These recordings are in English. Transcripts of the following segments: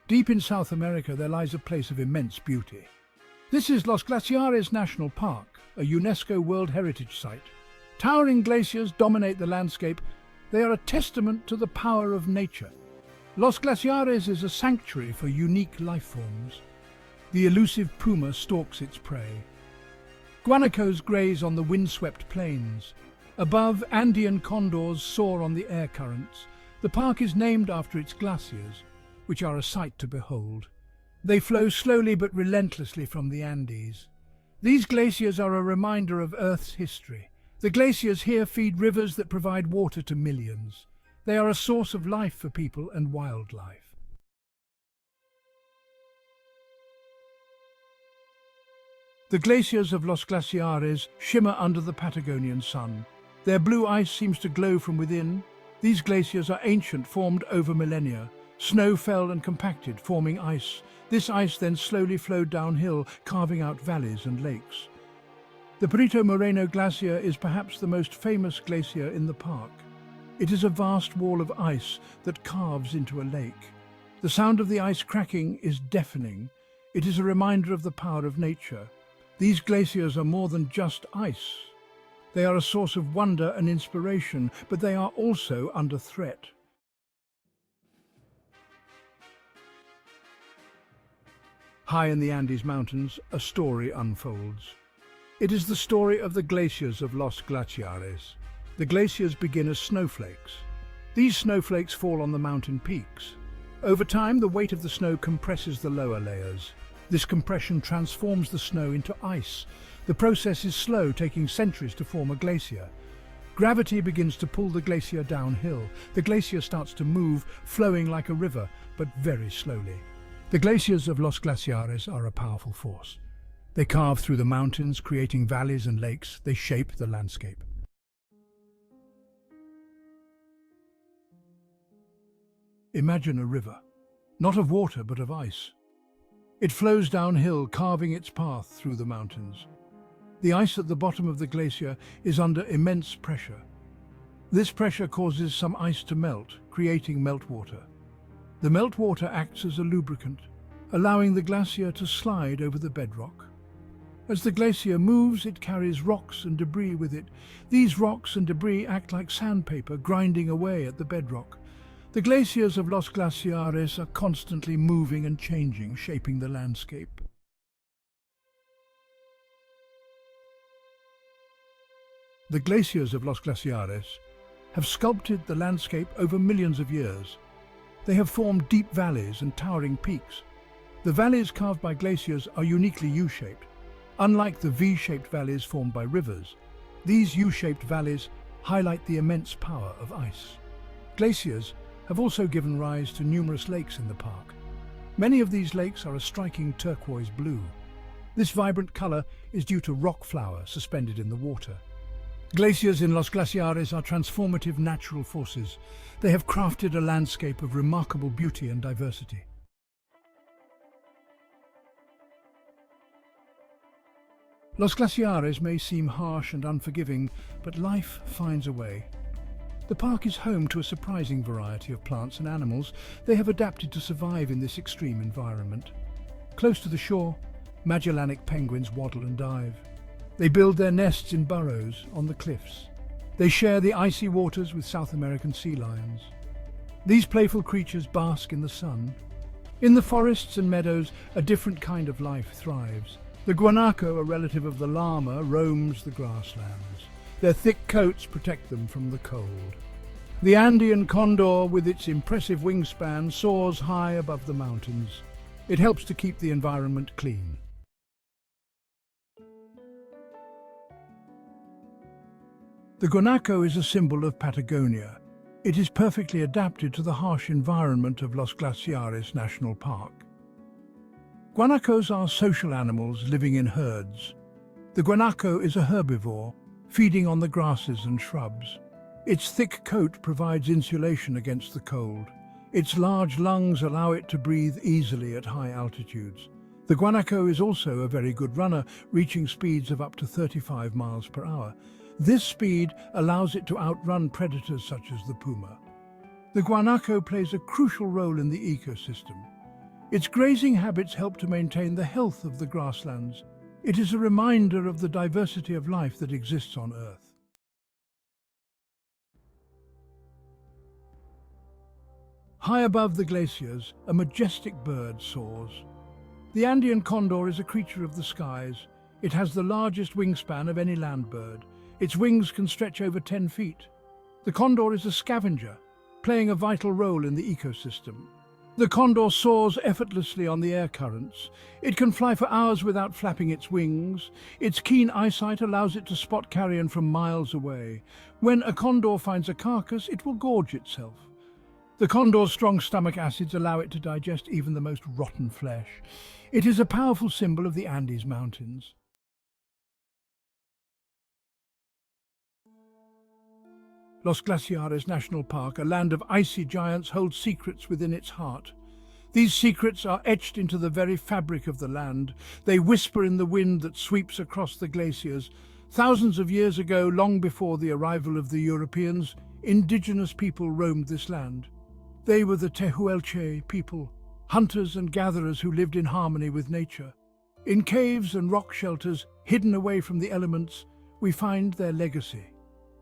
Deep in South America, there lies a place of immense beauty. This is Los Glaciares National Park, a UNESCO World Heritage Site. Towering glaciers dominate the landscape. They are a testament to the power of nature. Los Glaciares is a sanctuary for unique life forms. The elusive puma stalks its prey. Guanacos graze on the windswept plains. Above, Andean condors soar on the air currents. The park is named after its glaciers, which are a sight to behold. They flow slowly but relentlessly from the Andes. These glaciers are a reminder of Earth's history. The glaciers here feed rivers that provide water to millions. They are a source of life for people and wildlife. The glaciers of Los Glaciares shimmer under the Patagonian sun. Their blue ice seems to glow from within. These glaciers are ancient, formed over millennia. Snow fell and compacted, forming ice. This ice then slowly flowed downhill, carving out valleys and lakes. The Perito Moreno Glacier is perhaps the most famous glacier in the park. It is a vast wall of ice that carves into a lake. The sound of the ice cracking is deafening. It is a reminder of the power of nature. These glaciers are more than just ice. They are a source of wonder and inspiration, but they are also under threat. High in the Andes Mountains, a story unfolds. It is the story of the glaciers of Los Glaciares. The glaciers begin as snowflakes. These snowflakes fall on the mountain peaks. Over time, the weight of the snow compresses the lower layers. This compression transforms the snow into ice. The process is slow, taking centuries to form a glacier. Gravity begins to pull the glacier downhill. The glacier starts to move, flowing like a river, but very slowly. The glaciers of Los Glaciares are a powerful force. They carve through the mountains, creating valleys and lakes. They shape the landscape. Imagine a river, not of water but of ice. It flows downhill, carving its path through the mountains. The ice at the bottom of the glacier is under immense pressure. This pressure causes some ice to melt, creating meltwater. The meltwater acts as a lubricant, allowing the glacier to slide over the bedrock. As the glacier moves, it carries rocks and debris with it. These rocks and debris act like sandpaper, grinding away at the bedrock. The glaciers of Los Glaciares are constantly moving and changing, shaping the landscape. The glaciers of Los Glaciares have sculpted the landscape over millions of years. They have formed deep valleys and towering peaks. The valleys carved by glaciers are uniquely U-shaped. Unlike the V-shaped valleys formed by rivers, these U-shaped valleys highlight the immense power of ice. Glaciers have also given rise to numerous lakes in the park. Many of these lakes are a striking turquoise blue. This vibrant color is due to rock flour suspended in the water. Glaciers in Los Glaciares are transformative natural forces. They have crafted a landscape of remarkable beauty and diversity. Los Glaciares may seem harsh and unforgiving, but life finds a way. The park is home to a surprising variety of plants and animals. They have adapted to survive in this extreme environment. Close to the shore, Magellanic penguins waddle and dive. They build their nests in burrows on the cliffs. They share the icy waters with South American sea lions. These playful creatures bask in the sun. In the forests and meadows, a different kind of life thrives. The guanaco, a relative of the llama, roams the grasslands. Their thick coats protect them from the cold. The Andean condor, with its impressive wingspan, soars high above the mountains. It helps to keep the environment clean. The guanaco is a symbol of Patagonia. It is perfectly adapted to the harsh environment of Los Glaciares National Park. Guanacos are social animals living in herds. The guanaco is a herbivore, feeding on the grasses and shrubs. Its thick coat provides insulation against the cold. Its large lungs allow it to breathe easily at high altitudes. The guanaco is also a very good runner, reaching speeds of up to 35 miles per hour. This speed allows it to outrun predators such as the puma. The guanaco plays a crucial role in the ecosystem. Its grazing habits help to maintain the health of the grasslands. It is a reminder of the diversity of life that exists on Earth. High above the glaciers, a majestic bird soars. The Andean condor is a creature of the skies. It has the largest wingspan of any land bird. Its wings can stretch over 10 feet. The condor is a scavenger, playing a vital role in the ecosystem. The condor soars effortlessly on the air currents. It can fly for hours without flapping its wings. Its keen eyesight allows it to spot carrion from miles away. When a condor finds a carcass, it will gorge itself. The condor's strong stomach acids allow it to digest even the most rotten flesh. It is a powerful symbol of the Andes Mountains. Los Glaciares National Park, a land of icy giants, holds secrets within its heart. These secrets are etched into the very fabric of the land. They whisper in the wind that sweeps across the glaciers. Thousands of years ago, long before the arrival of the Europeans, indigenous people roamed this land. They were the Tehuelche people, hunters and gatherers who lived in harmony with nature. In caves and rock shelters, hidden away from the elements, we find their legacy.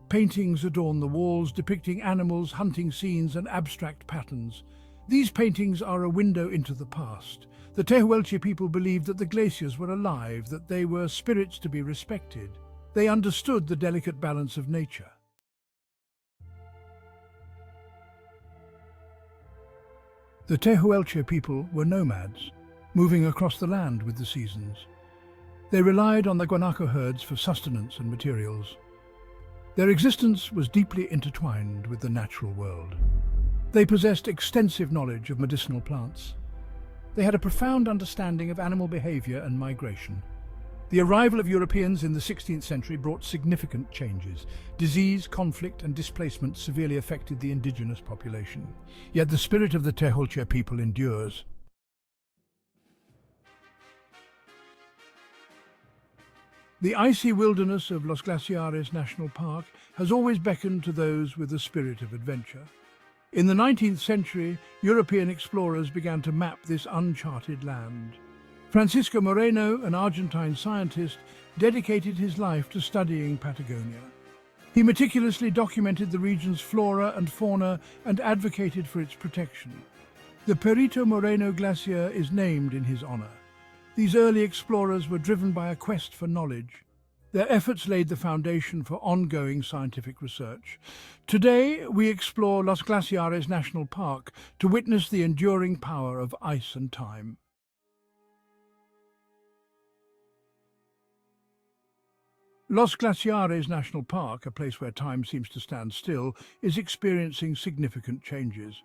Paintings adorn the walls, depicting animals, hunting scenes, and abstract patterns. These paintings are a window into the past. The Tehuelche people believed that the glaciers were alive, that they were spirits to be respected. They understood the delicate balance of nature. The Tehuelche people were nomads, moving across the land with the seasons. They relied on the Guanaco herds for sustenance and materials. Their existence was deeply intertwined with the natural world. They possessed extensive knowledge of medicinal plants. They had a profound understanding of animal behavior and migration. The arrival of Europeans in the 16th century brought significant changes. Disease, conflict, and displacement severely affected the indigenous population. Yet the spirit of the Tehuelche people endures. The icy wilderness of Los Glaciares National Park has always beckoned to those with a spirit of adventure. In the 19th century, European explorers began to map this uncharted land. Francisco Moreno, an Argentine scientist, dedicated his life to studying Patagonia. He meticulously documented the region's flora and fauna and advocated for its protection. The Perito Moreno Glacier is named in his honor. These early explorers were driven by a quest for knowledge. Their efforts laid the foundation for ongoing scientific research. Today, we explore Los Glaciares National Park to witness the enduring power of ice and time. Los Glaciares National Park, a place where time seems to stand still, is experiencing significant changes.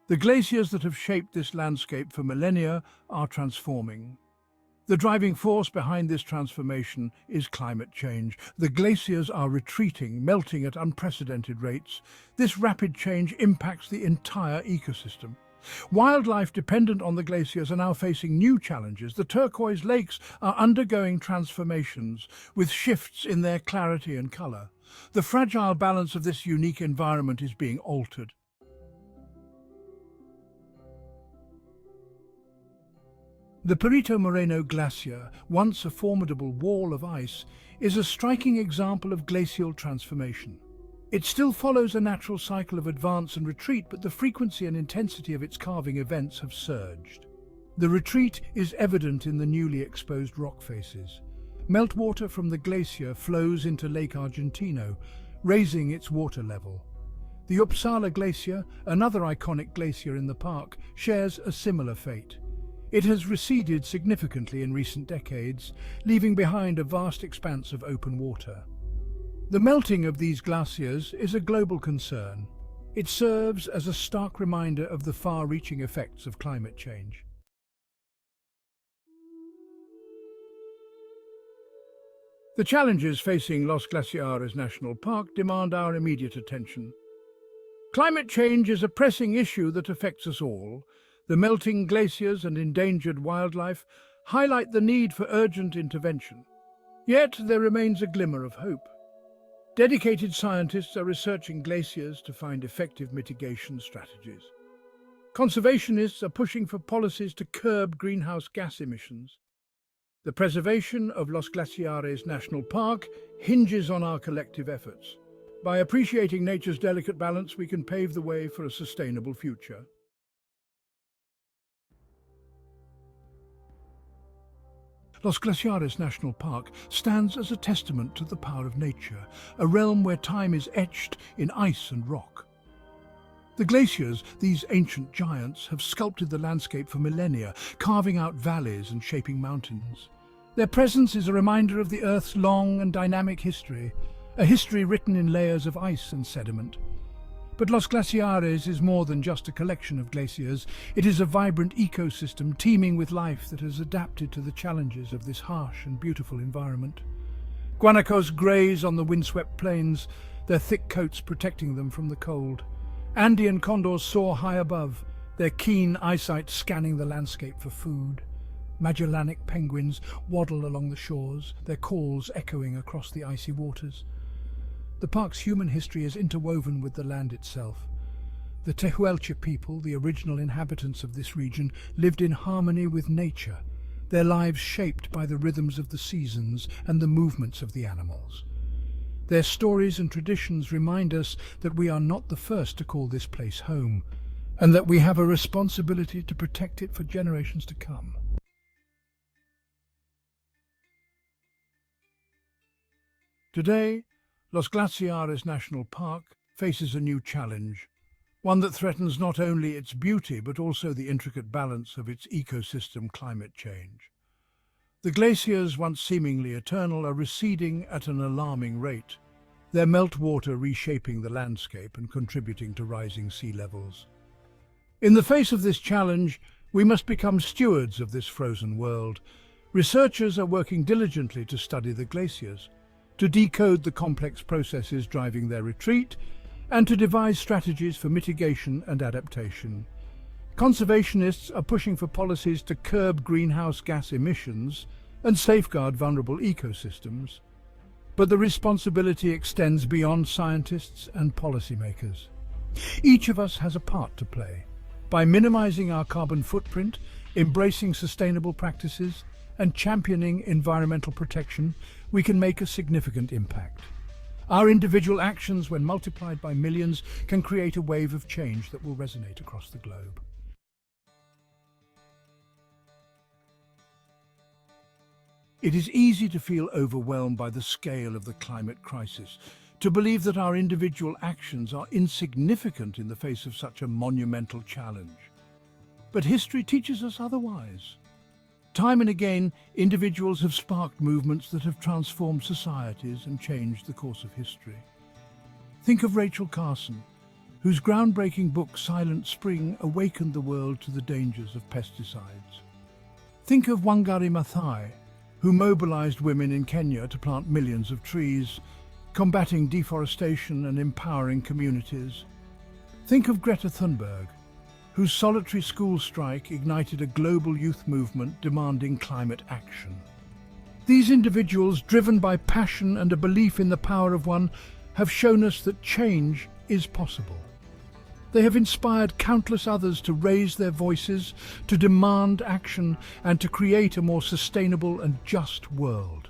The glaciers that have shaped this landscape for millennia are transforming. The driving force behind this transformation is climate change. The glaciers are retreating, melting at unprecedented rates. This rapid change impacts the entire ecosystem. Wildlife dependent on the glaciers are now facing new challenges. The turquoise lakes are undergoing transformations, with shifts in their clarity and color. The fragile balance of this unique environment is being altered. The Perito Moreno Glacier, once a formidable wall of ice, is a striking example of glacial transformation. It still follows a natural cycle of advance and retreat, but the frequency and intensity of its carving events have surged. The retreat is evident in the newly exposed rock faces. Meltwater from the glacier flows into Lake Argentino, raising its water level. The Uppsala Glacier, another iconic glacier in the park, shares a similar fate. It has receded significantly in recent decades, leaving behind a vast expanse of open water. The melting of these glaciers is a global concern. It serves as a stark reminder of the far-reaching effects of climate change. The challenges facing Los Glaciares National Park demand our immediate attention. Climate change is a pressing issue that affects us all. The melting glaciers and endangered wildlife highlight the need for urgent intervention. Yet there remains a glimmer of hope. Dedicated scientists are researching glaciers to find effective mitigation strategies. Conservationists are pushing for policies to curb greenhouse gas emissions. The preservation of Los Glaciares National Park hinges on our collective efforts. By appreciating nature's delicate balance, we can pave the way for a sustainable future. Los Glaciares National Park stands as a testament to the power of nature, a realm where time is etched in ice and rock. The glaciers, these ancient giants, have sculpted the landscape for millennia, carving out valleys and shaping mountains. Their presence is a reminder of the Earth's long and dynamic history, a history written in layers of ice and sediment. But Los Glaciares is more than just a collection of glaciers. It is a vibrant ecosystem teeming with life that has adapted to the challenges of this harsh and beautiful environment. Guanacos graze on the windswept plains, their thick coats protecting them from the cold. Andean condors soar high above, their keen eyesight scanning the landscape for food. Magellanic penguins waddle along the shores, their calls echoing across the icy waters. The park's human history is interwoven with the land itself. The Tehuelche people, the original inhabitants of this region, lived in harmony with nature, their lives shaped by the rhythms of the seasons and the movements of the animals. Their stories and traditions remind us that we are not the first to call this place home, and that we have a responsibility to protect it for generations to come. Today, Los Glaciares National Park faces a new challenge, one that threatens not only its beauty but also the intricate balance of its ecosystem. Climate change. The glaciers, once seemingly eternal, are receding at an alarming rate, their meltwater reshaping the landscape and contributing to rising sea levels. In the face of this challenge, we must become stewards of this frozen world. Researchers are working diligently to study the glaciers, to decode the complex processes driving their retreat, and to devise strategies for mitigation and adaptation. Conservationists are pushing for policies to curb greenhouse gas emissions and safeguard vulnerable ecosystems. But the responsibility extends beyond scientists and policymakers. Each of us has a part to play. By minimizing our carbon footprint, embracing sustainable practices, and championing environmental protection, we can make a significant impact. Our individual actions, when multiplied by millions, can create a wave of change that will resonate across the globe. It is easy to feel overwhelmed by the scale of the climate crisis, to believe that our individual actions are insignificant in the face of such a monumental challenge. But history teaches us otherwise. Time and again, individuals have sparked movements that have transformed societies and changed the course of history. Think of Rachel Carson, whose groundbreaking book Silent Spring awakened the world to the dangers of pesticides. Think of Wangari Maathai, who mobilized women in Kenya to plant millions of trees, combating deforestation and empowering communities. Think of Greta Thunberg, whose solitary school strike ignited a global youth movement demanding climate action. These individuals, driven by passion and a belief in the power of one, have shown us that change is possible. They have inspired countless others to raise their voices, to demand action, and to create a more sustainable and just world.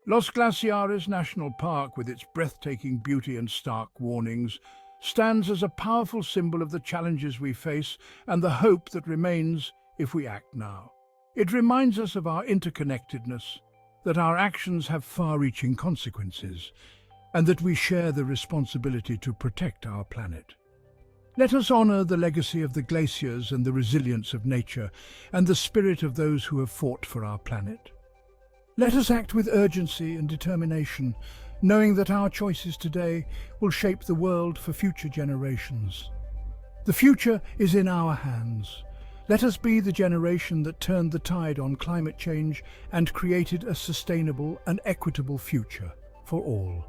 Los Glaciares National Park, with its breathtaking beauty and stark warnings, stands as a powerful symbol of the challenges we face and the hope that remains if we act now. It reminds us of our interconnectedness, that our actions have far-reaching consequences, and that we share the responsibility to protect our planet. Let us honor the legacy of the glaciers and the resilience of nature, and the spirit of those who have fought for our planet. Let us act with urgency and determination, knowing that our choices today will shape the world for future generations. The future is in our hands. Let us be the generation that turned the tide on climate change and created a sustainable and equitable future for all.